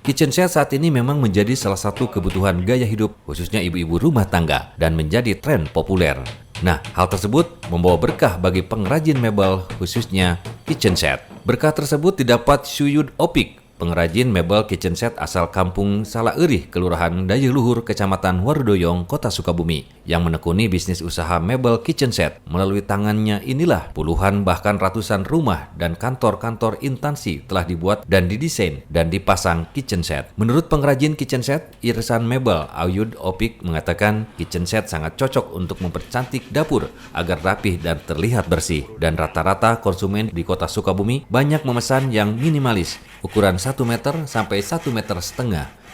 Kitchen set saat ini memang menjadi salah satu kebutuhan gaya hidup khususnya ibu-ibu rumah tangga dan menjadi tren populer. Nah, hal tersebut membawa berkah bagi pengrajin mebel khususnya kitchen set. Berkah tersebut didapat Suyud Opik, pengrajin mebel kitchen set asal kampung Salaeurih, Kelurahan Dayeuhluhur, Kecamatan Warudoyong, Kota Sukabumi, yang menekuni bisnis usaha mebel kitchen set. Melalui tangannya inilah puluhan bahkan ratusan rumah dan kantor-kantor instansi telah dibuat dan didesain dan dipasang kitchen set. Menurut pengrajin kitchen set, irisan mebel Suyud Opik mengatakan kitchen set sangat cocok untuk mempercantik dapur agar rapih dan terlihat bersih. Dan rata-rata konsumen di Kota Sukabumi banyak memesan yang minimalis, ukuran 1 meter sampai 1,5 meter.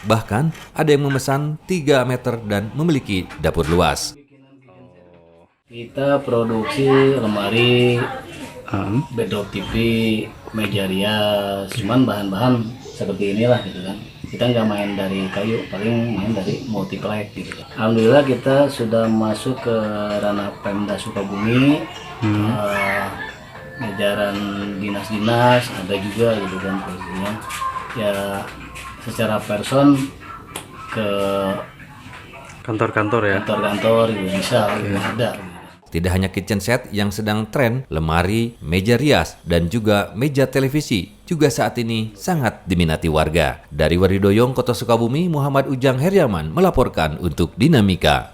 Bahkan ada yang memesan 3 meter dan memiliki dapur luas. Kita produksi lemari, bedrock TV, meja rias, cuman bahan-bahan seperti inilah gitu kan. Kita nggak main dari kayu, paling main dari multiplex gitu. Alhamdulillah kita sudah masuk ke ranah Pemda Sukabumi, jajaran dinas-dinas ada juga gitu kan posisinya. Ya secara person ke kantor-kantor ya. Kantor-kantor gitu, bisa gitu, ada. Tidak hanya kitchen set yang sedang tren, lemari, meja rias, dan juga meja televisi juga saat ini sangat diminati warga. Dari Warudoyong, Kota Sukabumi, Muhammad Ujang Heriaman melaporkan untuk Dinamika.